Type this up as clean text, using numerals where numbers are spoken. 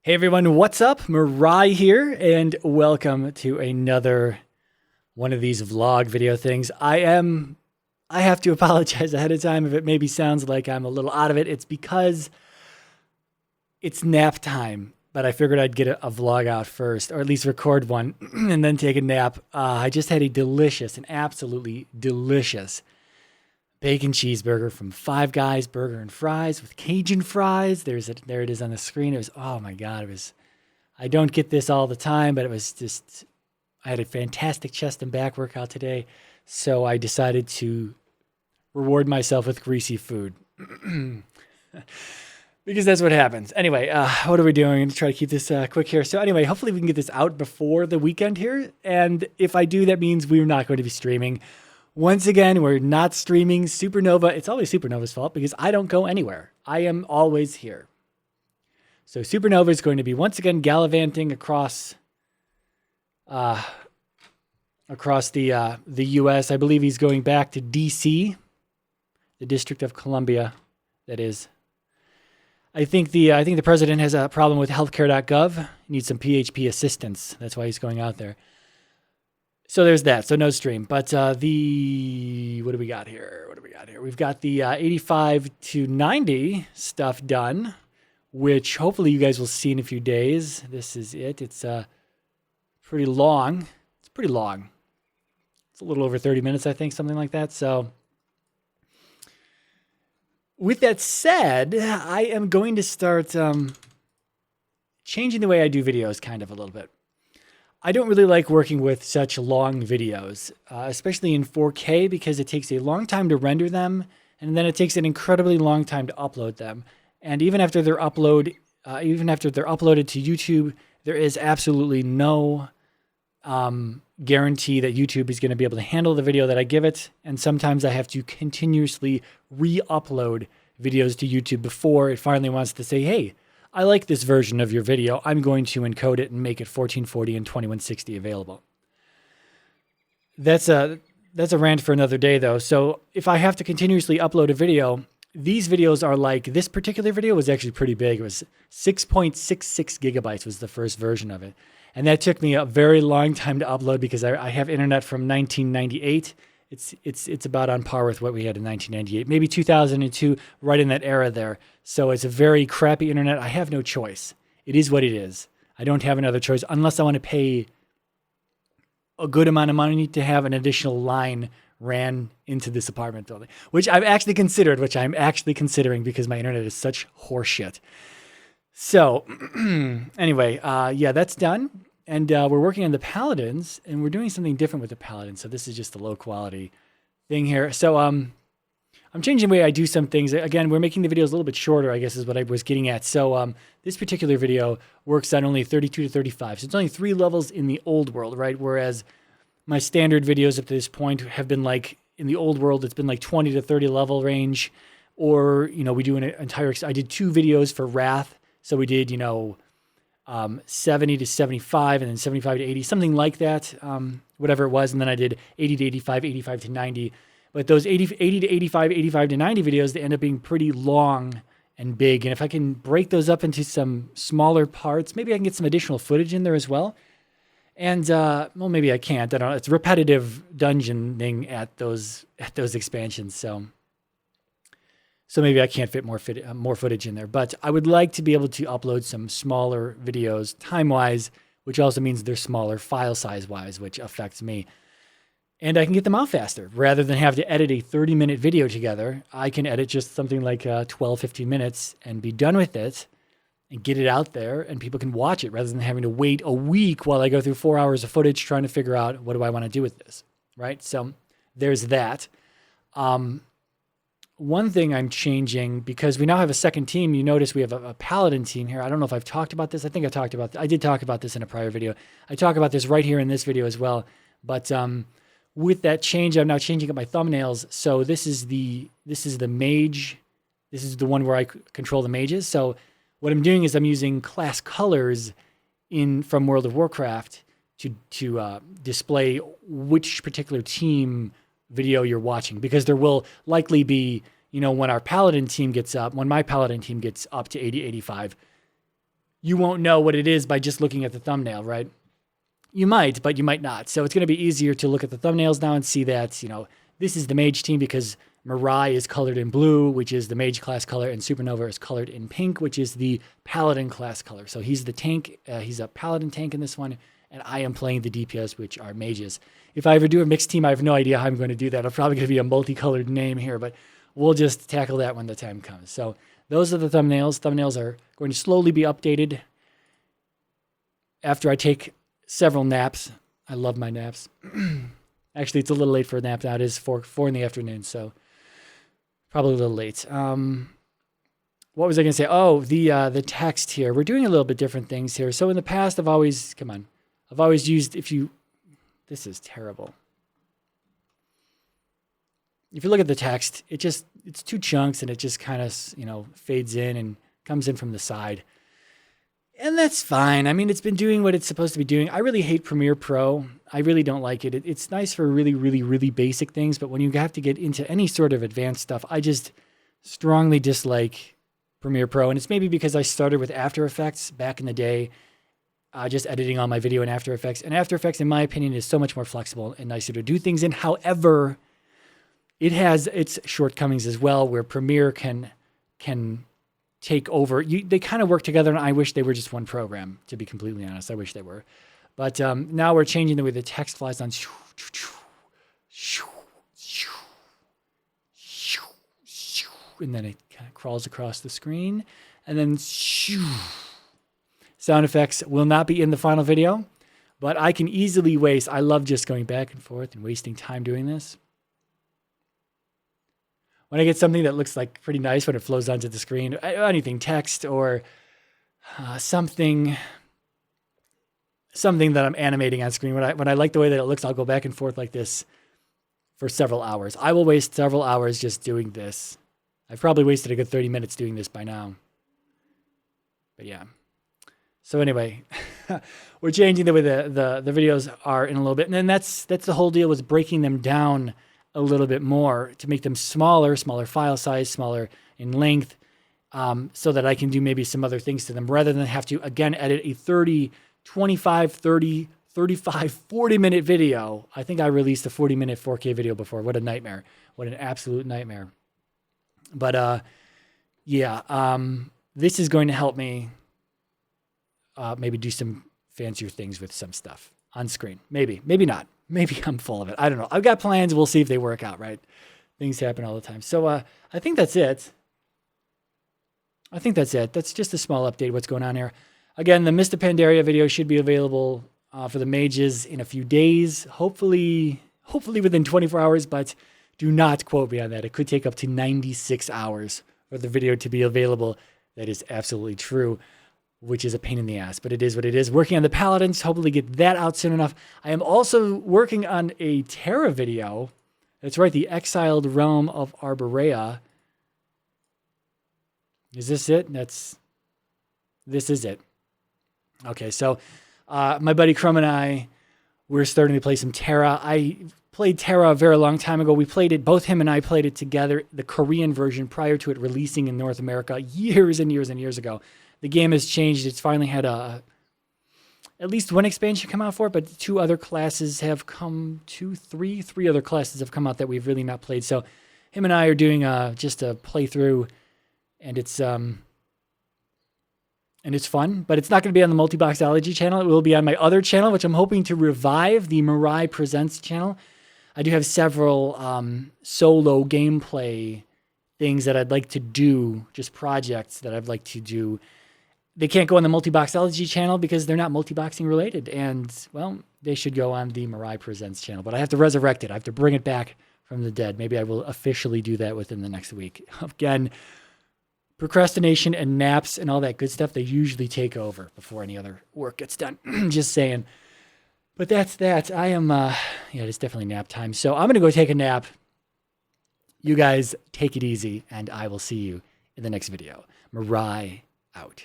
Hey everyone, what's up? Mirai here, and welcome to another one of these vlog video things. I have to apologize ahead of time if it maybe sounds like I'm a little out of it. It's because it's nap time, but I figured I'd get a vlog out first, or at least record one, and then take a nap. I just had an absolutely delicious bacon cheeseburger from Five Guys Burger and Fries with Cajun fries. There it is on the screen. Oh my God, I don't get this all the time, but I had a fantastic chest and back workout today. So I decided to reward myself with greasy food because that's what happens. Anyway, what are we doing? I'm going to try to keep this quick here. So anyway, hopefully we can get this out before the weekend here. And if I do, that means we're not going to be streaming. Once again, we're not streaming Supernova. It's always Supernova's fault because I don't go anywhere. I am always here. So Supernova is going to be once again gallivanting across the U.S. I believe he's going back to D.C., the District of Columbia. That is. I think the president has a problem with healthcare.gov. He needs some PHP assistance. That's why he's going out there. So there's that. So no stream. But what do we got here? We've got the 85 to 90 stuff done, which hopefully you guys will see in a few days. This is it. It's pretty long. It's pretty long. It's a little over 30 minutes, I think, something like that. So with that said, I am going to start changing the way I do videos kind of a little bit. I don't really like working with such long videos, especially in 4K, because it takes a long time to render them, and then it takes an incredibly long time to upload them. And even after they're uploaded to YouTube, there is absolutely no guarantee that YouTube is going to be able to handle the video that I give it. And sometimes I have to continuously re-upload videos to YouTube before it finally wants to say, hey, I like this version of your video. I'm going to encode it and make it 1440 and 2160 available. That's a rant for another day, though. So if I have to continuously upload a video, these videos are like, this particular video was actually pretty big. It was 6.66 gigabytes was the first version of it. And that took me a very long time to upload because I have internet from 1998. It's about on par with what we had in 1998, maybe 2002, right in that era there. So it's a very crappy internet. I have no choice. It is what it is. I don't have another choice unless I want to pay a good amount of money to have an additional line ran into this apartment building, which I'm actually considering because my internet is such horseshit. So anyway, yeah, that's done. And we're working on the Paladins, and we're doing something different with the Paladins. So this is just a low quality thing here. So I'm changing the way I do some things. Again, we're making the videos a little bit shorter, I guess is what I was getting at. So this particular video works on only 32 to 35. So it's only 3 levels in the old world, right? Whereas my standard videos up to this point have been like, in the old world, it's been like 20 to 30 level range. Or, we do I did 2 videos for Wrath. So we did, 70 to 75 and then 75 to 80, something like that, whatever it was. And then I did 80 to 85, 85 to 90. But those 80 to 85, 85 to 90 videos, they end up being pretty long and big. And if I can break those up into some smaller parts, maybe I can get some additional footage in there as well. And, well, maybe I can't. I don't know. It's repetitive dungeoning at those expansions. So maybe I can't fit more footage in there, but I would like to be able to upload some smaller videos time-wise, which also means they're smaller file size-wise, which affects me. And I can get them out faster. Rather than have to edit a 30-minute video together, I can edit just something like 12, 15 minutes and be done with it and get it out there, and people can watch it rather than having to wait a week while I go through 4 hours of footage trying to figure out what do I want to do with this, right? So there's that. One thing I'm changing, because we now have a second team, you notice we have a Paladin team here. I don't know if I've talked about this. I think I did talk about this in a prior video. I talk about this right here in this video as well. But with that change, I'm now changing up my thumbnails. So this is the mage. This is the one where I control the mages. So what I'm doing is I'm using class colors from World of Warcraft to display which particular team video you're watching, because there will likely be, when my Paladin team gets up to 80, 85, you won't know what it is by just looking at the thumbnail, right? You might, but you might not. So it's going to be easier to look at the thumbnails now and see that, this is the mage team because Mirai is colored in blue, which is the mage class color, and Supernova is colored in pink, which is the paladin class color. So he's the tank. He's a paladin tank in this one, and I am playing the DPS, which are mages. If I ever do a mixed team, I have no idea how I'm going to do that. I'm probably going to be a multicolored name here, but we'll just tackle that when the time comes. So those are the thumbnails. Thumbnails are going to slowly be updated after I take several naps. I love my naps. Actually, it's a little late for a nap now. It is 4 in the afternoon, so probably a little late. What was I going to say? Oh, the text here. We're doing a little bit different things here. So in the past, I've always used, this is terrible. If you look at the text, it's 2 chunks and it just kind of, fades in and comes in from the side. And that's fine. I mean, it's been doing what it's supposed to be doing. I really hate Premiere Pro. I really don't like it. It's nice for really, really, really basic things, but when you have to get into any sort of advanced stuff, I just strongly dislike Premiere Pro. And it's maybe because I started with After Effects back in the day, just editing all my video in After Effects. And After Effects, in my opinion, is so much more flexible and nicer to do things in. However, it has its shortcomings as well, where Premiere can take over. They kind of work together, and I wish they were just one program, to be completely honest. I wish they were. But now we're changing the way the text flies on. And then it kind of crawls across the screen. And then sound effects will not be in the final video, but I can easily waste. I love just going back and forth and wasting time doing this. When I get something that looks like pretty nice when it flows onto the screen, anything, text or something that I'm animating on screen, when I like the way that it looks, I'll go back and forth like this for several hours. I will waste several hours just doing this. I've probably wasted a good 30 minutes doing this by now. But yeah. So anyway, we're changing the way the videos are in a little bit. And then that's the whole deal, was breaking them down a little bit more to make them smaller file size, smaller in length, so that I can do maybe some other things to them rather than have to, again, edit a 30, 25, 30, 35, 40-minute video. I think I released a 40-minute 4K video before. What a nightmare. What an absolute nightmare. But this is going to help me maybe do some fancier things with some stuff on screen. Maybe not. Maybe I'm full of it. I don't know. I've got plans. We'll see if they work out, right? Things happen all the time. So I think that's it. That's just a small update of what's going on here. Again, the Mr. Pandaria video should be available for the mages in a few days. Hopefully within 24 hours, but do not quote me on that. It could take up to 96 hours for the video to be available. That is absolutely true, which is a pain in the ass, but it is what it is. Working on the Paladins, hopefully get that out soon enough. I am also working on a Terra video. That's right, the Exiled Realm of Arborea. Is this it? This is it. Okay, so my buddy Crum and I, we're starting to play some Terra. I played Terra a very long time ago. We played it, both him and I played it together, the Korean version, prior to it releasing in North America years and years and years ago. The game has changed. It's finally had at least one expansion come out for it, but 2 other classes have come, 3 other classes have come out that we've really not played. So him and I are doing just a playthrough, and it's fun, but it's not going to be on the Multiboxology channel. It will be on my other channel, which I'm hoping to revive, the Mirai Presents channel. I do have several solo gameplay things that I'd like to do, just projects that I'd like to do. They can't go on the Multiboxology channel because they're not multiboxing related. And, well, they should go on the Mirai Presents channel. But I have to resurrect it. I have to bring it back from the dead. Maybe I will officially do that within the next week. Again, procrastination and naps and all that good stuff, they usually take over before any other work gets done. Just saying. But that's that. I am, it's definitely nap time. So I'm going to go take a nap. You guys take it easy, and I will see you in the next video. Mirai out.